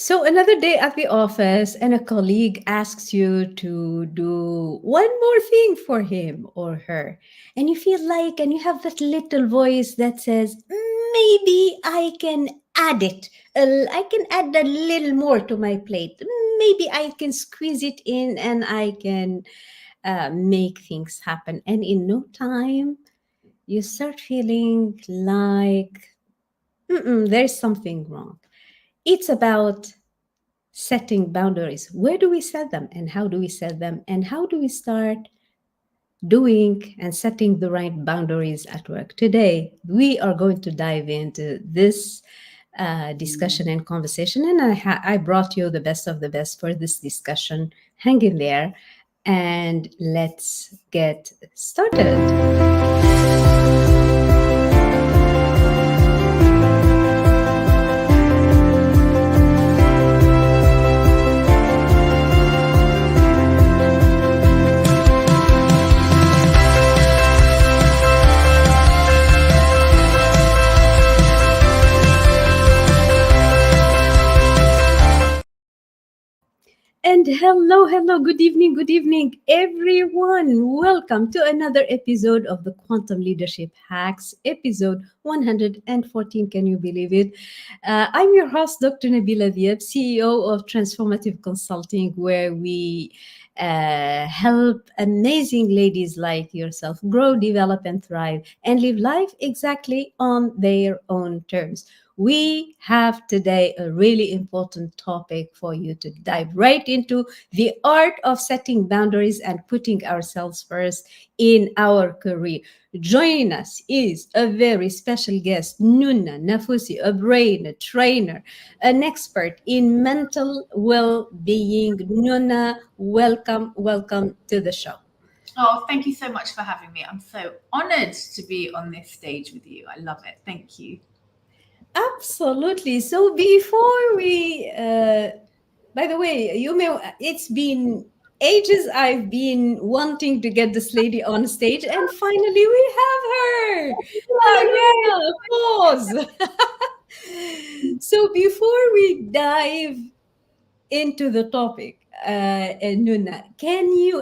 So another day at the office, and a colleague asks you to do one more thing for him or her. And you feel like, and you have that little voice that says, maybe I can add it. I can add a little more to my plate. Maybe I can squeeze it in and I can make things happen. And in no time, you start feeling like, there's something wrong. It's about setting boundaries. Where do we set them and how do we set them? And how do we start doing and setting the right boundaries at work? Today, we are going to dive into this discussion and conversation. And I brought you the best of the best for this discussion. Hang in there and let's get started. And hello, good evening, everyone. Welcome to another episode of the Quantum Leadership Hacks, episode 114. Can you believe it? I'm your host, Dr. Nebila Dhieb, CEO of Transformative Consulting, where we help amazing ladies like yourself grow, develop, and thrive, and live life exactly on their own terms. We have today a really important topic for you to dive right into: the art of setting boundaries and putting ourselves first in our career. Joining us is a very special guest, Nuna Nafousi, a brain trainer, an expert in mental well-being. Nuna, welcome to the show. Oh, thank you so much for having me. I'm so honored to be on this stage with you. I love it. Thank you. Absolutely. So before we, by the way, it's been ages I've been wanting to get this lady on stage, and finally we have her. Oh, Nuna, pause. So before we dive into the topic, Nuna,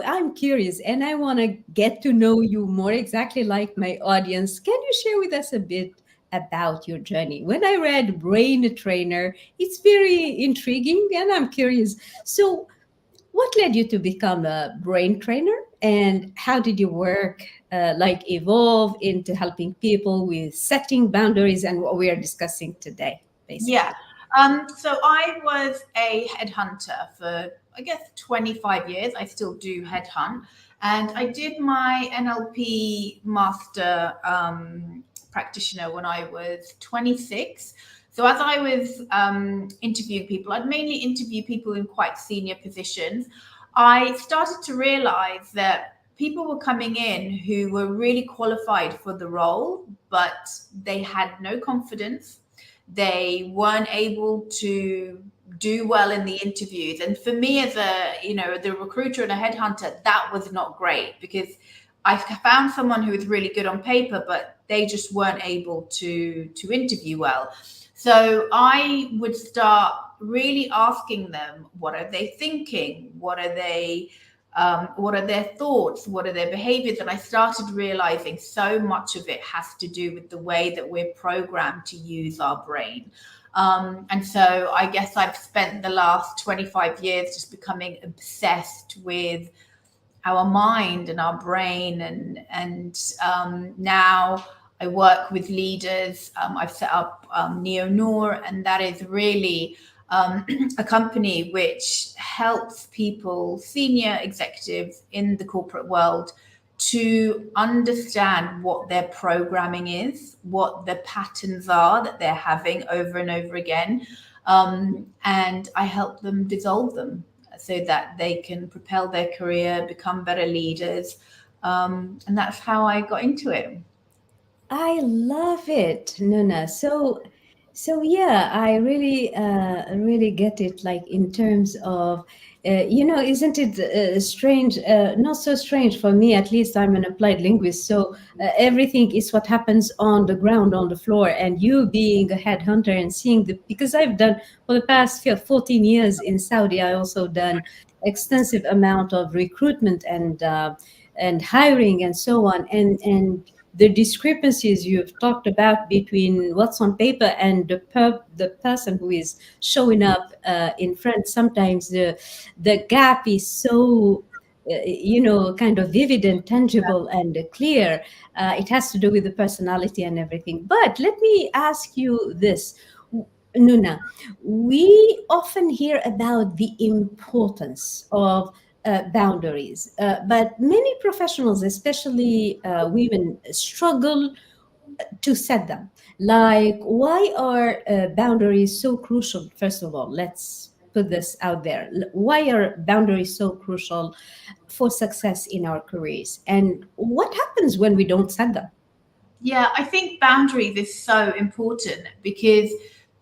I'm curious and I want to get to know you more, exactly like my audience. Can you share with us a bit about your journey? When I read Brain Trainer, it's very intriguing and I'm curious. So, what led you to become a brain trainer and how did your work evolve into helping people with setting boundaries and what we are discussing today, yeah. basically? So I was a headhunter for, I guess, 25 years. I still do headhunt. And I did my NLP master practitioner when I was 26. So as I was interviewing people, I'd mainly interview people in quite senior positions. I started to realize that people were coming in who were really qualified for the role, but they had no confidence. They weren't able to do well in the interviews. And for me, as the recruiter and a headhunter, that was not great because I found someone who was really good on paper, but they just weren't able to interview well. So I would start really asking them, what are they thinking? What are their thoughts? What are their behaviors? And I started realizing so much of it has to do with the way that we're programmed to use our brain. And so I guess I've spent the last 25 years just becoming obsessed with our mind and our brain. And now I work with leaders. I've set up Neo and that is really a company which helps people, senior executives in the corporate world, to understand what their programming is, what the patterns are that they're having over and over again. And I help them dissolve them so that they can propel their career, become better leaders. And that's how I got into it. I love it, Nuna. So yeah, I really get it. Like in terms of, isn't it strange? Not so strange for me. At least I'm an applied linguist, so everything is what happens on the ground, on the floor. And you being a headhunter and seeing the, because I've done for the past 14 years in Saudi, I also done extensive amount of recruitment and hiring and so on, and the discrepancies you've talked about between what's on paper and the person who is showing up in front, sometimes the gap is so kind of vivid and tangible and clear. It has to do with the personality and everything. But let me ask you this, Nuna. We often hear about the importance of boundaries, but many professionals, especially women, struggle to set them. Like, why are boundaries so crucial? First of all, let's put this out there. Why are boundaries so crucial for success in our careers? And what happens when we don't set them? Yeah, I think boundaries is so important because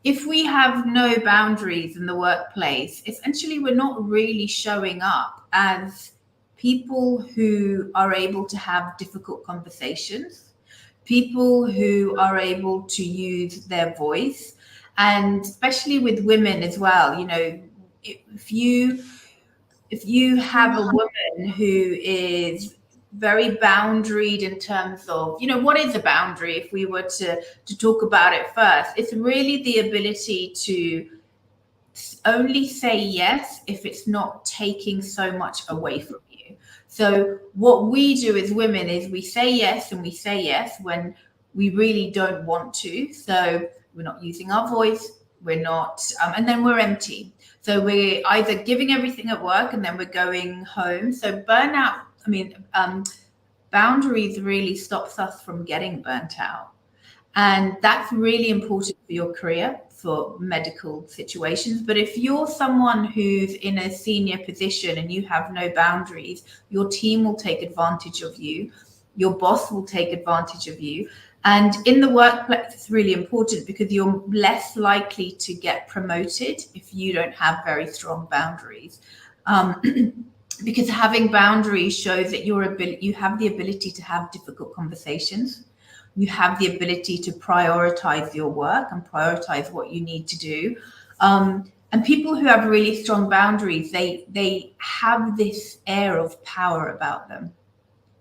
if we have no boundaries in the workplace, essentially we're not really showing up as people who are able to have difficult conversations, people who are able to use their voice, and especially with women as well. You know, if you if you have a woman who is very boundaried in terms of, you know, what is a boundary? If we were to talk about it first, it's really the ability to only say yes if it's not taking so much away from you. So what we do as women is we say yes, and we say yes when we really don't want to. So we're not using our voice, we're not, and then we're empty. So we're either giving everything at work and then we're going home. So burnout, I mean, boundaries really stops us from getting burnt out. And that's really important for your career, for medical situations. But if you're someone who's in a senior position and you have no boundaries, your team will take advantage of you, your boss will take advantage of you. And in the workplace, it's really important because you're less likely to get promoted if you don't have very strong boundaries. Um, because having boundaries shows that you have the ability to have difficult conversations, you have the ability to prioritize your work and prioritize what you need to do. And people who have really strong boundaries, they have this air of power about them.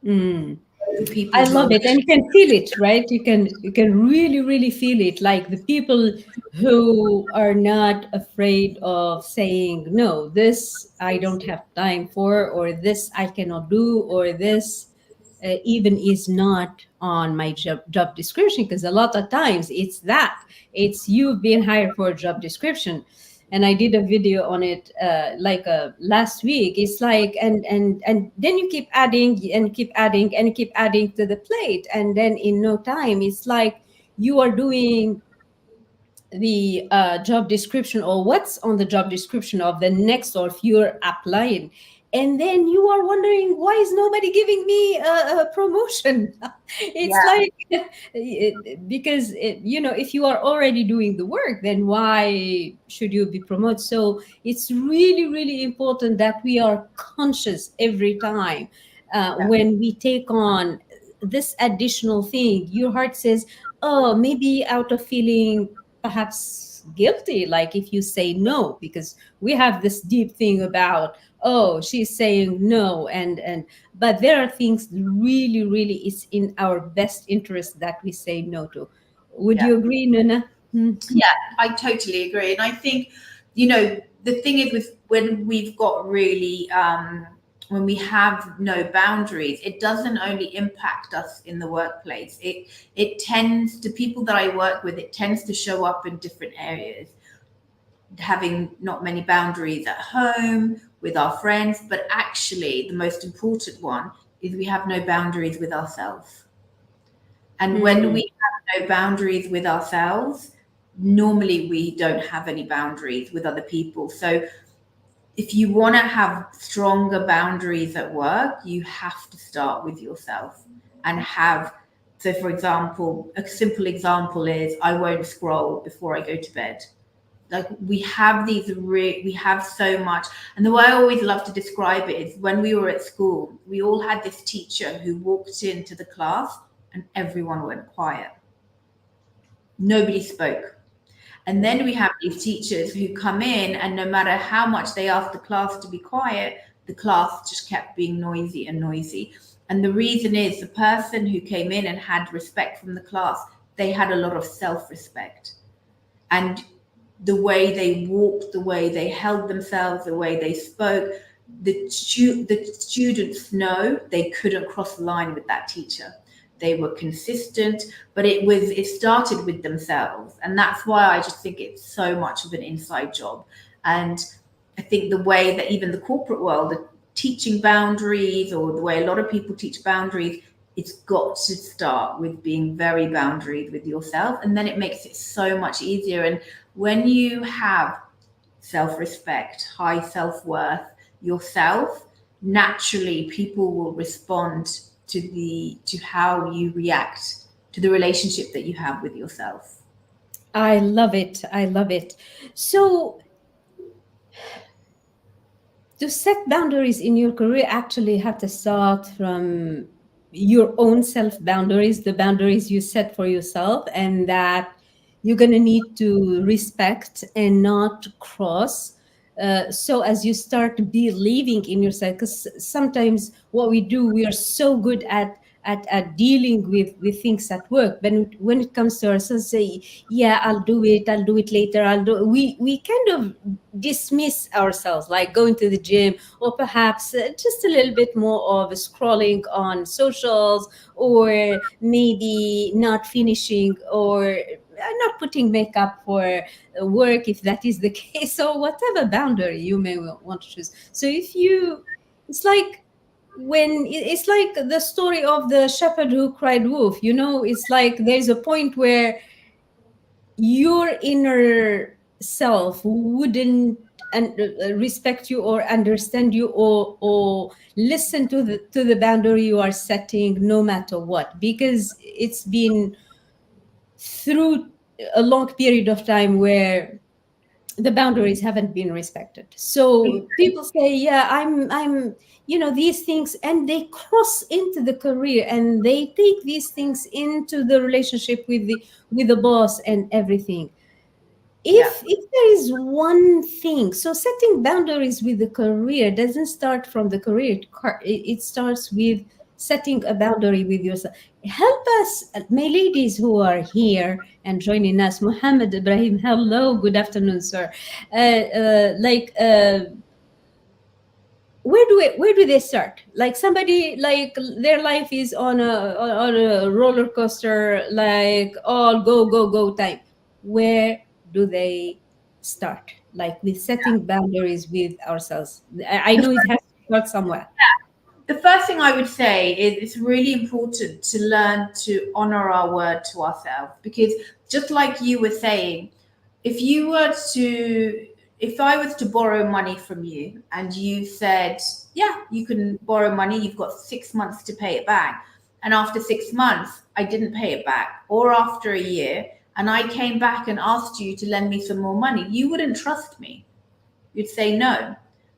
Mm. The I people love who it, and you can feel it, right? You can really feel it. Like the people who are not afraid of saying no. This I don't have time for, or this I cannot do, or this even is not on my job description. Because a lot of times it's that it's you've been hired for a job description, and I did a video on it like last week. It's like, and then you keep adding and keep adding and keep adding to the plate, and then in no time it's like you are doing the job description or what's on the job description of the next, or if you're applying, and then you are wondering, why is nobody giving me a promotion? It's yeah, like because if you are already doing the work, then why should you be promoted? So it's really important that we are conscious every time yeah, when we take on this additional thing. Your heart says, oh, maybe out of feeling perhaps guilty, like if you say no, because we have this deep thing about, oh, she's saying no, and but there are things really it's in our best interest that we say no to. Would yeah. you agree, Nuna? Hmm. Yeah, I totally agree. And I think, you know, the thing is with when we've got really when we have no boundaries, it doesn't only impact us in the workplace. It tends to people that I work with, it tends to show up in different areas. Having not many boundaries at home, with our friends, but actually the most important one is we have no boundaries with ourselves. And when Hmm. we have no boundaries with ourselves, normally we don't have any boundaries with other people. So if you want to have stronger boundaries at work, you have to start with yourself and have So, for example, a simple example is I won't scroll before I go to bed. Like we have we have so much. And the way I always love to describe it is when we were at school, we all had this teacher who walked into the class and everyone went quiet. Nobody spoke. And then we have these teachers who come in, and no matter how much they ask the class to be quiet, the class just kept being noisy and noisy. And the reason is the person who came in and had respect from the class, they had a lot of self respect. And the way they walked, the way they held themselves, the way they spoke, the students know they couldn't cross the line with that teacher. They were consistent, but it started with themselves. And that's why I just think it's so much of an inside job. And I think the way that even the corporate world are teaching boundaries, or the way a lot of people teach boundaries, it's got to start with being very boundaried with yourself. And then it makes it so much easier. And when you have self-respect, high self-worth, yourself, naturally people will respond to how you react to the relationship that you have with yourself. I love it. I love it. So, to set boundaries in your career actually have to start from your own self boundaries, the boundaries you set for yourself, and that you're going to need to respect and not cross. So as you start believing in yourself, because sometimes what we do, we are so good at dealing with things at work, but when it comes to ourselves, say, yeah, I'll do it later, we kind of dismiss ourselves, like going to the gym, or perhaps just a little bit more of scrolling on socials, or maybe not finishing, or not putting makeup for work, if that is the case, or whatever boundary you may want to choose. So if you, it's like, it's like the story of the shepherd who cried wolf, it's like there's a point where your inner self wouldn't respect you, or understand you, or listen to the boundary you are setting, no matter what, because it's been through a long period of time where the boundaries haven't been respected. So people say, yeah, I'm these things, and they cross into the career, and they take these things into the relationship with the boss and everything. Yeah. If there is one thing, so setting boundaries with the career doesn't start from the career, it starts with setting a boundary with yourself. Help us, my ladies who are here and joining us. Muhammad Ibrahim, hello, good afternoon, sir. Where do they start? Like, somebody, like, their life is on a roller coaster, like all go go go time. Where do they start, like, with setting boundaries with ourselves? I The know it has to start somewhere. the first thing I would say is it's really important to learn to honor our word to ourselves, because just like you were saying, if you were to if I was to borrow money from you and you said, yeah, you can borrow money, you've got 6 months to pay it back. And after 6 months, I didn't pay it back, or after a year, and I came back and asked you to lend me some more money, you wouldn't trust me. You'd say no,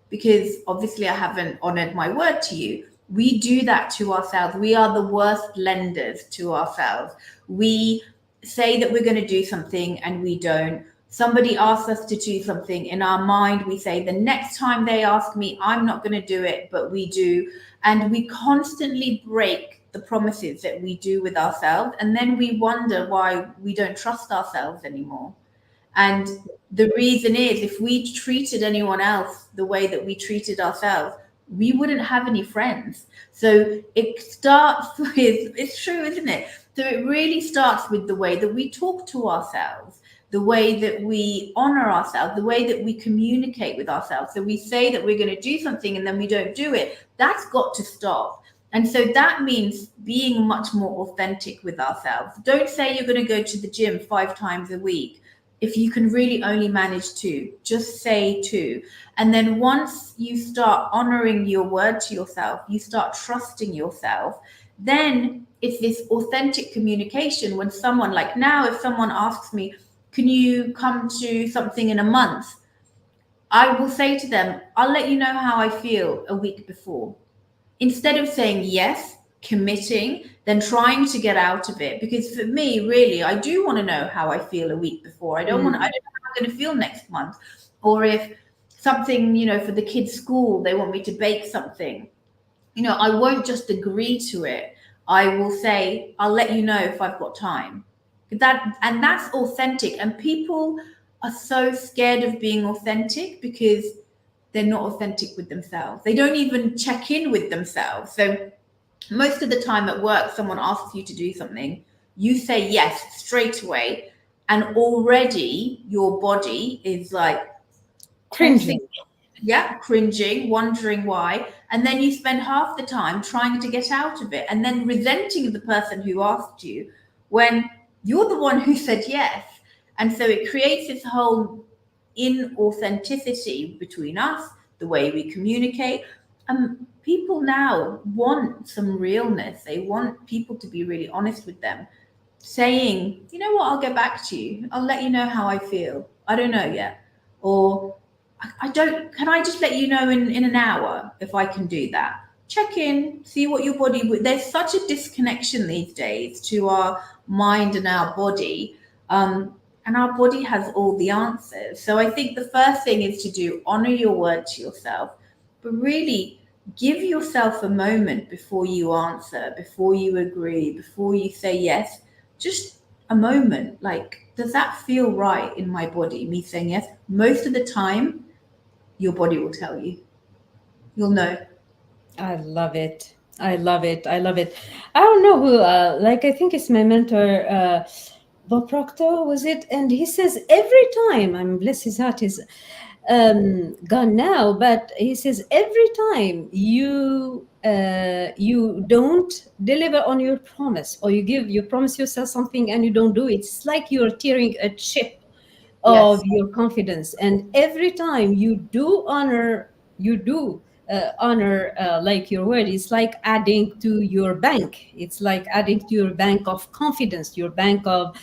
because obviously I haven't honored my word to you. We do that to ourselves. We are the worst lenders to ourselves. We say that we're going to do something and we don't. Somebody asks us to do something. In our mind, we say, the next time they ask me, I'm not going to do it, but we do. And we constantly break the promises that we do with ourselves. And then we wonder why we don't trust ourselves anymore. And the reason is, if we treated anyone else the way that we treated ourselves, we wouldn't have any friends. So it starts with, it's true, isn't it? So it really starts with the way that we talk to ourselves, the way that we honor ourselves, the way that we communicate with ourselves. So we say that we're going to do something and then we don't do it. That's got to stop. And so that means being much more authentic with ourselves. Don't say you're going to go to the gym 5 times a week. If you can really only manage 2, just say 2. And then once you start honoring your word to yourself, you start trusting yourself, then it's this authentic communication. When someone, like now, if someone asks me, can you come to something in a month? I will say to them, I'll let you know how I feel a week before. Instead of saying yes, committing, then trying to get out of it. Because for me, really, I do want to know how I feel a week before. I Mm. don't know how I'm going to feel next month. Or if something, for the kids' school, they want me to bake something, I won't just agree to it. I will say, I'll let you know if I've got time. That's authentic. And people are so scared of being authentic because they're not authentic with themselves. They don't even check in with themselves. So most of the time at work, someone asks you to do something, you say yes straight away, and already your body is like tensing, Cringing. yeah, cringing, wondering why. And then you spend half the time trying to get out of it and then resenting the person who asked you when you're the one who said yes. And so it creates this whole inauthenticity between us, the way we communicate. People now want some realness. They want people to be really honest with them, saying, you know what, I'll get back to you. I'll let you know how I feel. I don't know yet. Or I don't, can I just let you know in an hour if I can do that? Check in, see what your body, there's such a disconnection these days to our mind and our body. And our body has all the answers. So I think the first thing is to do honor your word to yourself, but really give yourself a moment before you answer, before you agree, before you say yes. Just a moment. Like, does that feel right in my body? Me saying yes. Most of the time, your body will tell you. You'll know. I love it. I love it. I love it. I don't know who, like, I think it's my mentor, Bob Proctor, was it? And he says every time, I'm bless his heart is gone now, but he says every time you don't deliver on your promise, or you promise yourself something and you don't do it, it's like you're tearing a chip of Yes, your confidence. And every time you do honor, like your word, it's like adding to your bank. It's like adding to your bank of confidence, your bank of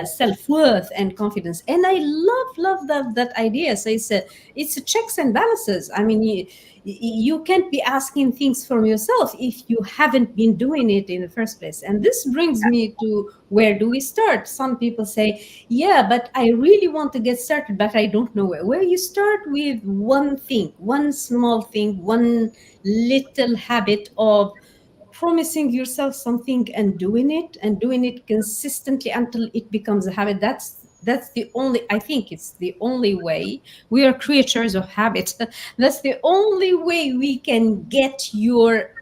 self-worth and confidence. And I love that idea. So it's a checks and balances. I mean, you can't be asking things from yourself if you haven't been doing it in the first place. And this brings me to, where do we start? Some people say, yeah, but I really want to get started, but I don't know where. Where you start with one thing, one small thing, one little habit of promising yourself something and doing it consistently until it becomes a habit. That's the only, I think it's the only way. We are creatures of habit. That's the only way we can get your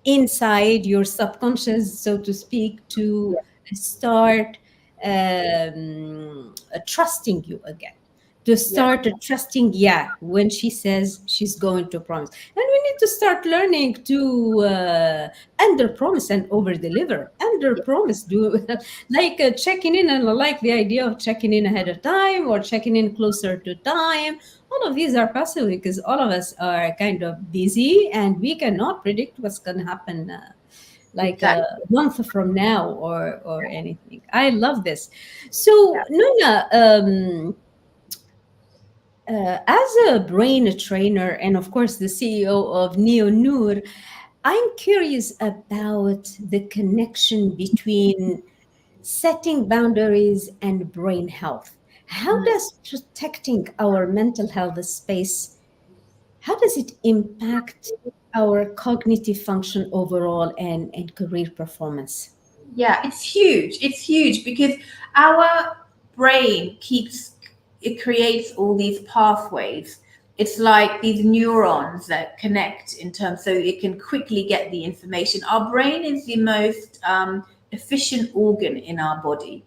inside, your subconscious, so to speak, to start trusting you again, to yeah, start trusting, yeah, when she says she's going to promise. And we need to start learning to under promise and over deliver. Under yeah, promise, do like checking in. And I like the idea of checking in ahead of time or checking in closer to time. All of these are possible because all of us are kind of busy and we cannot predict what's going to happen like a exactly. month from now or anything. I love this. Yeah, So Nuna, as a brain trainer and of course the CEO of Neo Noor, I'm curious about the connection between setting boundaries and brain health. How does protecting our mental health space, how does it impact our cognitive function overall and career performance? yeah, it's huge. It's huge because our brain keeps, it creates all these pathways. It's like these neurons that connect in terms, so it can quickly get the information. Our brain is the most efficient organ in our body.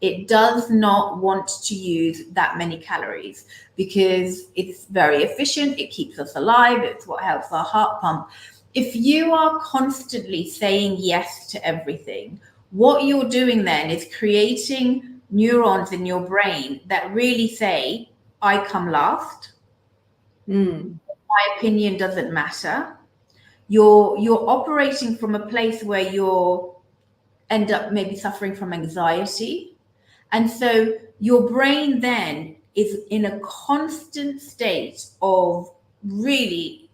It does not want to use that many calories because it's very efficient. It keeps us alive. It's what helps our heart pump. If you are constantly saying yes to everything, what you're doing then is creating neurons in your brain that really say, I come last. Mm, My opinion doesn't matter. You're operating from a place where you're end up maybe suffering from anxiety. And so your brain then is in a constant state of really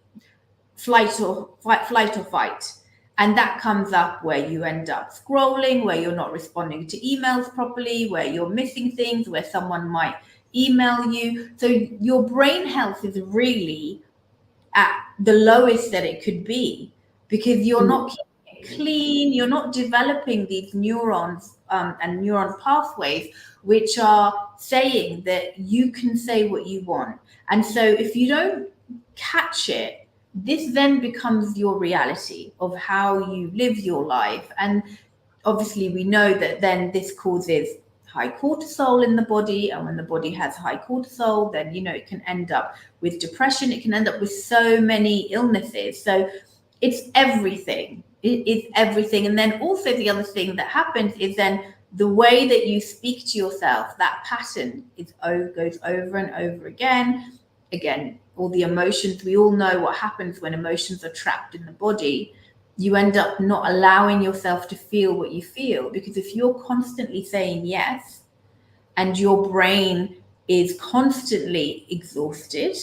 flight or fight. And that comes up where you end up scrolling, where you're not responding to emails properly, where you're missing things, where someone might email you. So your brain health is really at the lowest that it could be, because you're not keeping it clean, you're not developing these neurons and neuron pathways which are saying that you can say what you want. And so if you don't catch it, this then becomes your reality of how you live your life. And obviously we know that then this causes high cortisol in the body, and when the body has high cortisol, then it can end up with depression, it can end up with so many illnesses. So it's everything. It is everything. And then also the other thing that happens is then the way that you speak to yourself, that pattern goes over and over again. All the emotions, we all know what happens when emotions are trapped in the body. You end up not allowing yourself to feel what you feel, because if you're constantly saying yes and your brain is constantly exhausted,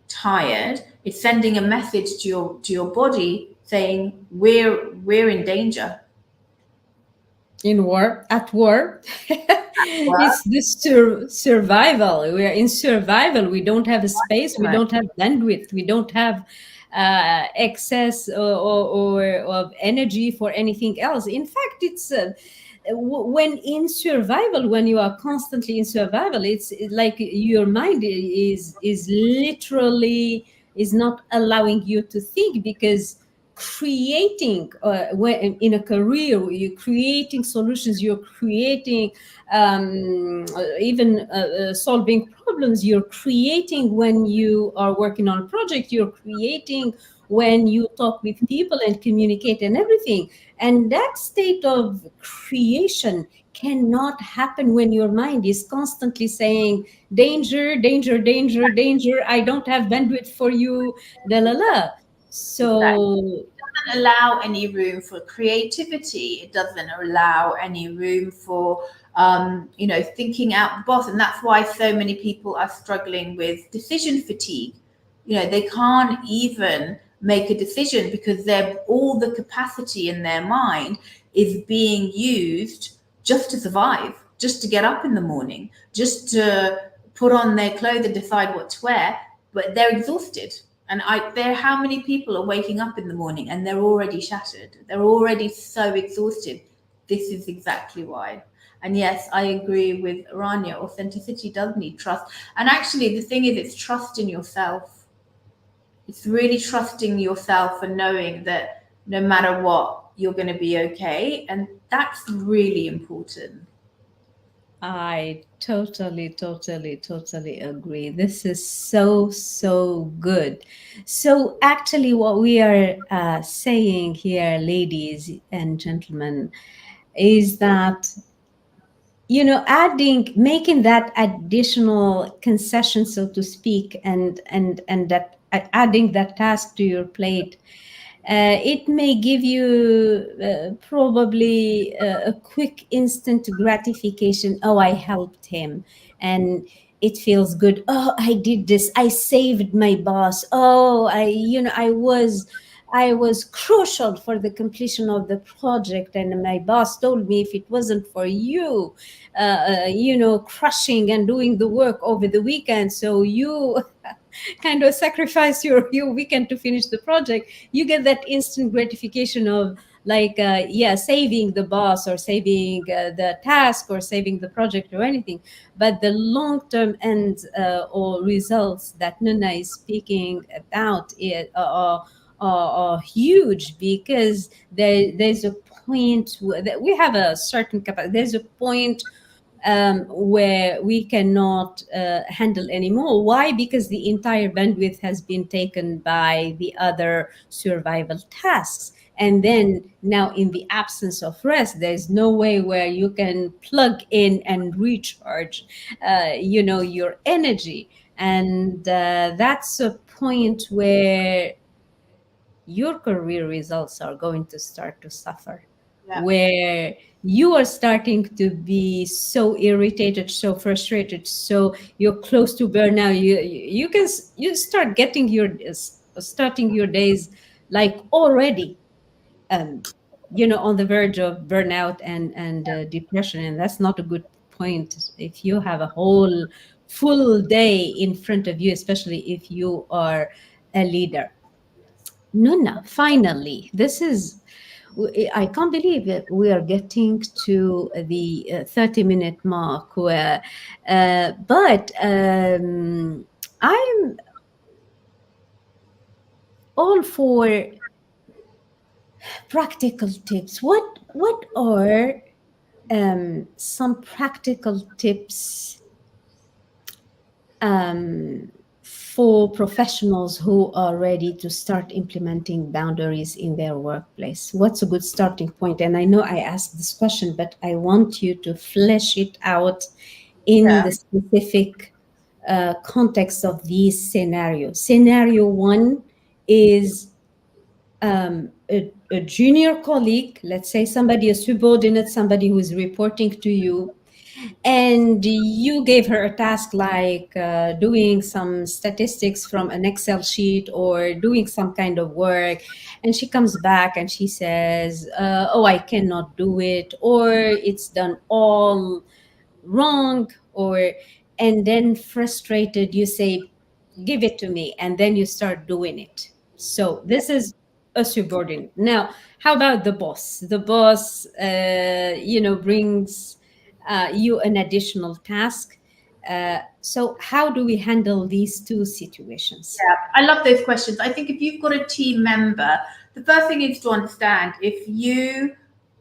tired, it's sending a message to your body saying we're in danger. In war, at war. Well, It's this survival. We are in survival. We don't have a space. We don't have bandwidth. We don't have excess or of energy for anything else. In fact, it's when in survival, when you are constantly in survival, it's like your mind is literally is not allowing you to think, because creating when in a career you're creating solutions, you're creating even solving problems, you're creating when you are working on a project, you're creating when you talk with people and communicate and everything. And that state of creation cannot happen when your mind is constantly saying danger, danger, danger, danger, I don't have bandwidth for you, la la la. exactly. So Allow any room for creativity. It doesn't allow any room for thinking out the box. And that's why so many people are struggling with decision fatigue. They can't even make a decision because they're all the capacity in their mind is being used just to survive, just to get up in the morning, just to put on their clothes and decide what to wear. But they're exhausted. And how many people are waking up in the morning and they're already shattered? They're already so exhausted. This is exactly why. And yes, I agree with Rania. Authenticity does need trust. And actually, the thing is, it's trust in yourself. It's really trusting yourself and knowing that no matter what, you're going to be okay. And that's really important. I totally, totally, totally agree. This is so, so good. So, actually, what we are saying here, ladies and gentlemen, is that, making that additional concession, so to speak, and that adding that task to your plate, it may give you probably a quick instant gratification. Oh, I helped him, and it feels good. Oh, I did this, I saved my boss. Oh, I was crucial for the completion of the project, and my boss told me, if it wasn't for you, crushing and doing the work over the weekend, so you kind of sacrifice your weekend to finish the project, you get that instant gratification of, like, saving the boss, or saving the task, or saving the project, or anything. But the long term ends or results that Nuna is speaking about are huge, because there's a point that we have a certain capacity. There's a point where we cannot handle anymore. Why? Because the entire bandwidth has been taken by the other survival tasks. And then now, in the absence of rest, there's no way where you can plug in and recharge, your energy. And that's a point where your career results are going to start to suffer, Yeah. where you are starting to be so irritated, so frustrated, so you're close to burnout. You start getting your starting your days like already, um, on the verge of burnout and depression, and that's not a good point if you have a whole full day in front of you, especially if you are a leader. Nuna, finally, I can't believe it. We are getting to the 30-minute mark, but I'm all for practical tips. What are some practical tips um, for professionals who are ready to start implementing boundaries in their workplace? What's a good starting point? And I know I asked this question, but I want you to flesh it out in Yeah. the specific context of these scenarios. Scenario one is a junior colleague, let's say somebody, a subordinate, somebody who is reporting to you, and you gave her a task like doing some statistics from an Excel sheet or doing some kind of work, and she comes back and she says, oh, I cannot do it, or it's done all wrong, or and then frustrated you say, give it to me, and then you start doing it. So this is a subordinate. Now how about the boss? The boss brings you an additional task. So how do we handle these two situations? Yeah, I love those questions. I think if you've got a team member, the first thing is to understand if you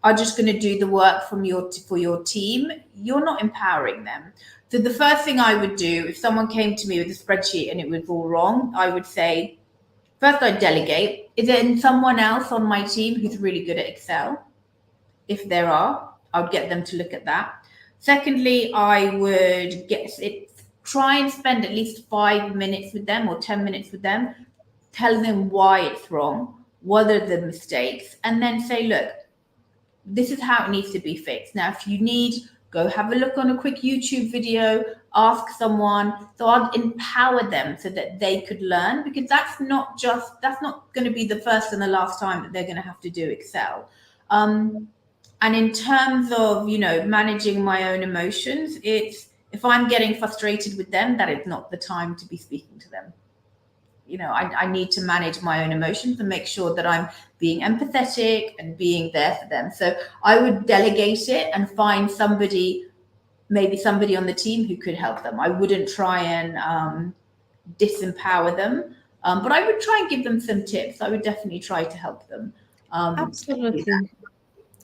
are just going to do the work from for your team, you're not empowering them. So the first thing I would do if someone came to me with a spreadsheet and it was all wrong, I would say, first I'd delegate. Is there someone else on my team who's really good at Excel? If there are, I would get them to look at that. Secondly, I would try and spend at least 5 minutes with them or 10 minutes with them, telling them why it's wrong, what are the mistakes, and then say, look, this is how it needs to be fixed. Now, if you need, go have a look on a quick YouTube video, ask someone. So I'd empower them so that they could learn, because that's not going to be the first and the last time that they're going to have to do Excel. And in terms of, managing my own emotions, it's if I'm getting frustrated with them, that is not the time to be speaking to them. I need to manage my own emotions and make sure that I'm being empathetic and being there for them. So I would delegate it and find maybe somebody on the team who could help them. I wouldn't try and disempower them, but I would try and give them some tips. I would definitely try to help them. Absolutely.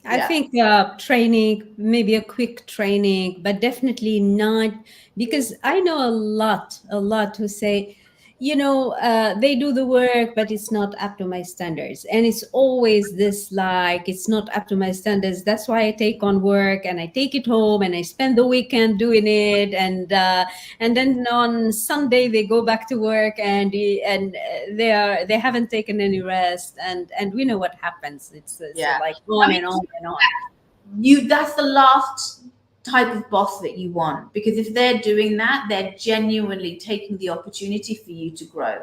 I Yeah. think training, maybe a quick training, but definitely not, because I know a lot who say, they do the work, but it's not up to my standards. And it's always this like, it's not up to my standards. That's why I take on work and I take it home and I spend the weekend doing it. And then on Sunday they go back to work and they haven't taken any rest. And we know what happens. It's Yeah. like I on mean, and on and on. that's the last type of boss that you want, because if they're doing that, they're genuinely taking the opportunity for you to grow.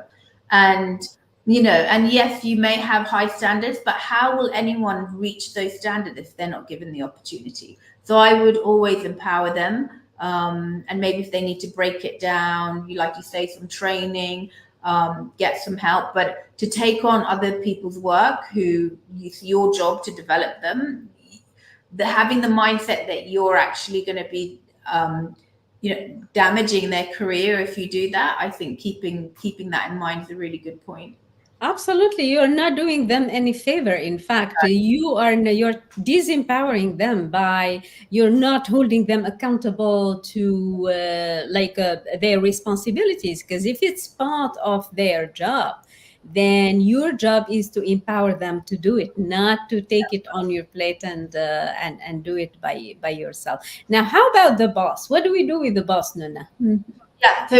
And and yes, you may have high standards, but how will anyone reach those standards if they're not given the opportunity? So I would always empower them, and maybe if they need to break it down, like you say, some training, get some help. But to take on other people's work who it's your job to develop them, having the mindset that you're actually going to be damaging their career if you do that, I think keeping that in mind is a really good point. Absolutely, you're not doing them any favor. In fact, you're disempowering them by you're not holding them accountable to their responsibilities. Because if it's part of their job, then your job is to empower them to do it, not to take it on your plate and do it by yourself. Now, how about the boss? What do we do with the boss, Nuna? Yeah. So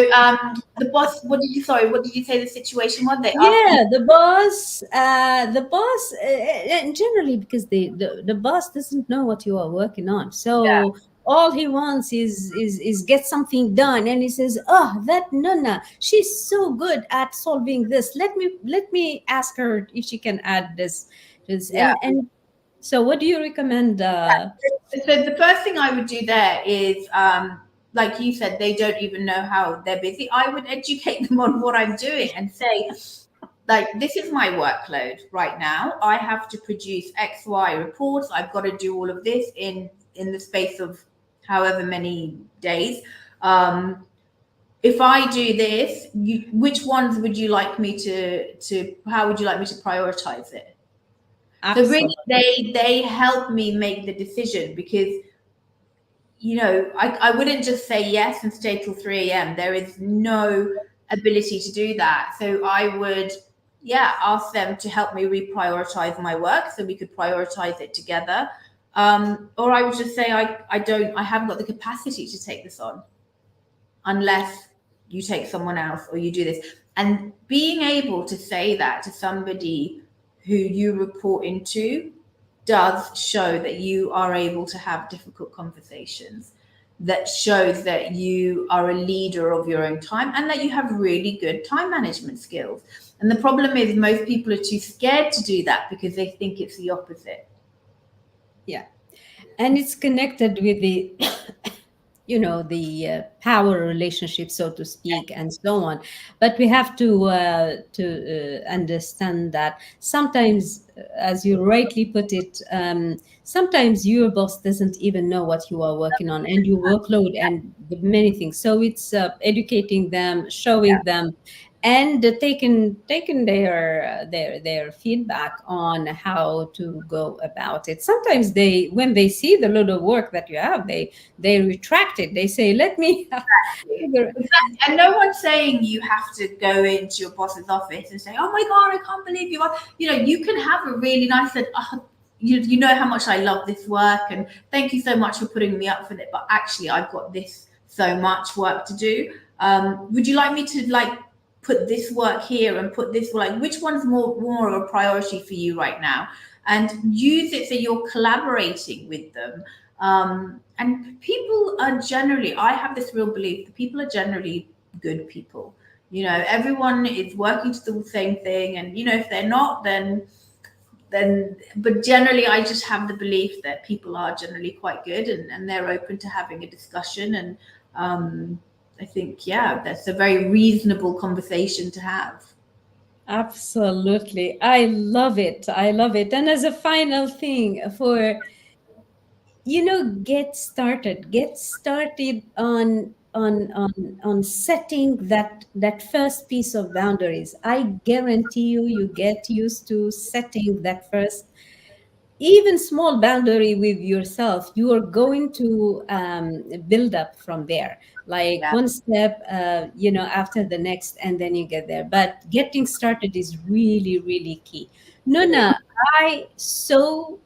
the boss. What did you? Sorry. What did you say the situation was? They asked you. Yeah, the boss, and generally because the boss doesn't know what you are working on, so all he wants is get something done, and he says, "Oh, that Nana, she's so good at solving this. Let me ask her if she can add this." Yeah. And so, what do you recommend? So the first thing I would do there is, like you said, they don't even know how they're busy. I would educate them on what I'm doing and say, like, this is my workload right now. I have to produce X, Y reports. I've got to do all of this in the space of however many days. Um, if I do this, which ones would you like me to? How would you like me to prioritize it? So really, Absolutely. they help me make the decision because I wouldn't just say yes and stay till 3 a.m. There is no ability to do that. So I would, yeah, ask them to help me reprioritize my work so we could prioritize it together. Or I would just say, I haven't got the capacity to take this on unless you take someone else or you do this. And being able to say that to somebody who you report into does show that you are able to have difficult conversations, that shows that you are a leader of your own time and that you have really good time management skills. And the problem is most people are too scared to do that because they think it's the opposite. Yeah, and it's connected with the the power relationship, so to speak, and so on. But we have to understand that sometimes, as you rightly put it, sometimes your boss doesn't even know what you are working on and your workload and the many things. So it's educating them, showing them, and taking their feedback on how to go about it. Sometimes they, when they see the load of work that you have, they retract it. They say, "Let me figure." Exactly. And no one's saying you have to go into your boss's office and say, "Oh my God, I can't believe you are." You can have a really nice, oh, you know how much I love this work and thank you so much for putting me up for it. But actually, I've got this so much work to do. Would you like me to like put this work here and put this, like, which one's more of a priority for you right now? And use it so you're collaborating with them. And people are generally, I have this real belief that people are generally good people. Everyone is working to the same thing, and if they're not, but generally, I just have the belief that people are generally quite good, and they're open to having a discussion. And I think, yeah, that's a very reasonable conversation to have. Absolutely, I love it. I love it. And as a final thing, for get started on setting that first piece of boundaries. I guarantee you get used to setting that first, even small boundary with yourself. You are going to build up from there, like Yeah. one step after the next, and then you get there. But getting started is really, really key. Nona, I so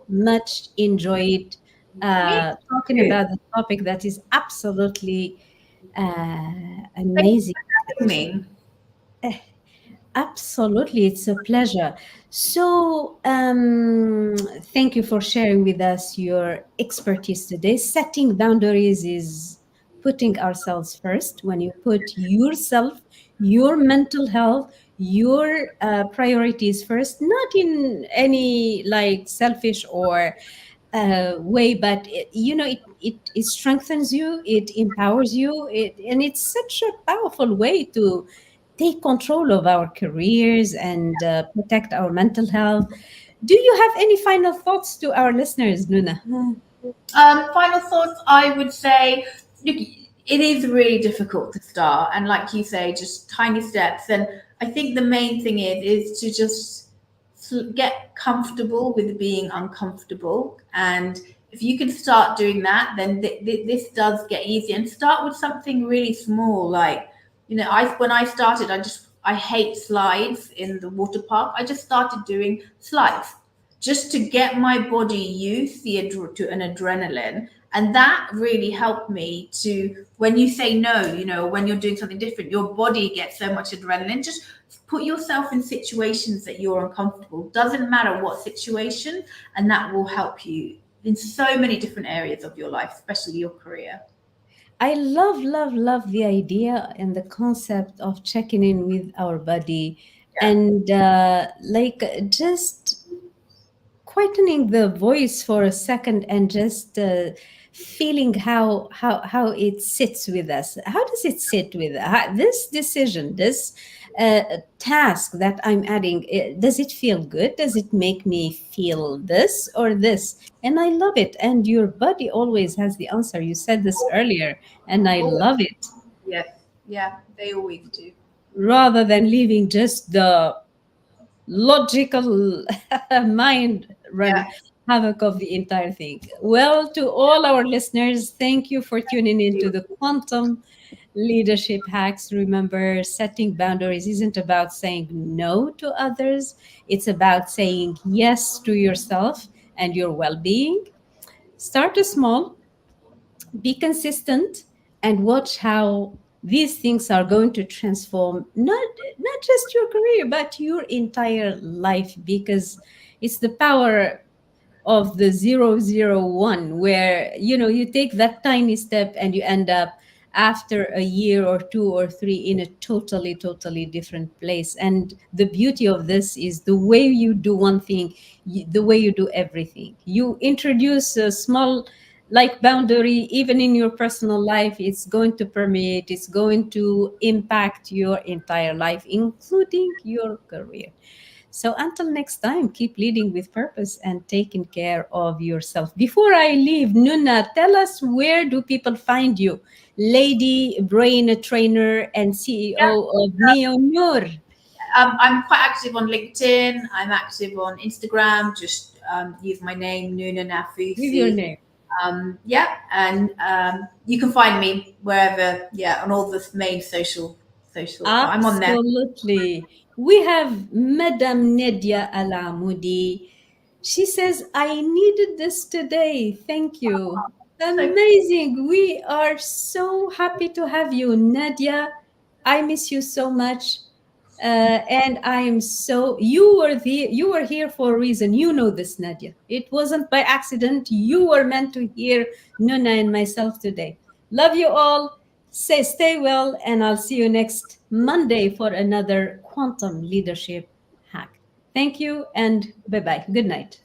much enjoyed Me talking too. about the topic that is absolutely Thank you amazing. for having me. Absolutely, it's a pleasure. So, thank you for sharing with us your expertise today. Setting boundaries is putting ourselves first. When you put yourself, your mental health, your priorities first, not in any like selfish or way, but it strengthens you, it empowers you, and it's such a powerful way to take control of our careers and protect our mental health. Do you have any final thoughts to our listeners, Nuna? Final thoughts, I would say, look, it is really difficult to start, and like you say, just tiny steps. And I think the main thing is to just get comfortable with being uncomfortable. And if you can start doing that, then this does get easy. And start with something really small, like I when I started, I hate slides in the water park. I just started doing slides just to get my body used to an adrenaline, And that really helped me to, when you say no, when you're doing something different, your body gets so much adrenaline. Just put yourself in situations that you're uncomfortable, doesn't matter what situation, and that will help you in so many different areas of your life, especially your career. I love, love, love the idea and the concept of checking in with our body Yeah. and just quietening the voice for a second and just feeling how it sits with us. How does it sit with this decision, this task that I'm adding? Does it feel good? Does it make me feel this or this? And I love it. And your body always has the answer. You said this earlier, and I Always. love it. Yes. Yeah, they always do. Rather than leaving just the logical mind Yeah. run havoc of the entire thing. Well, to all our listeners, thank you for tuning in to the Quantum Leadership Hacks. Remember, setting boundaries isn't about saying no to others, it's about saying yes to yourself and your well being. Start small, be consistent, and watch how these things are going to transform not just your career but your entire life, because it's the power of the 001, where you take that tiny step and you end up after a year or two or three in a totally different place. And the beauty of this is the way you do one thing, the way you do everything. You introduce a small like boundary even in your personal life, it's going to permeate, it's going to impact your entire life, including your career. So until next time, keep leading with purpose and taking care of yourself. Before I leave, Nuna, tell us, where do people find you? Lady Brain Trainer and CEO of Neo Noor. I'm quite active on LinkedIn. I'm active on Instagram. Just use my name, Nuna With your Nafousi. name. Yeah, and you can find me wherever. Yeah, on all the main social. I'm on there. Absolutely. We have Madame Nedia Alamoudi. She says, I needed this today. Thank you. So Amazing. We are so happy to have you, Nadia. I miss you so much. And I am so you were here for a reason. You know this, Nadia. It wasn't by accident. You were meant to hear Nuna and myself today. Love you all. Stay well, and I'll see you next Monday for another quantum leadership hack. Thank you, and bye bye. Good night.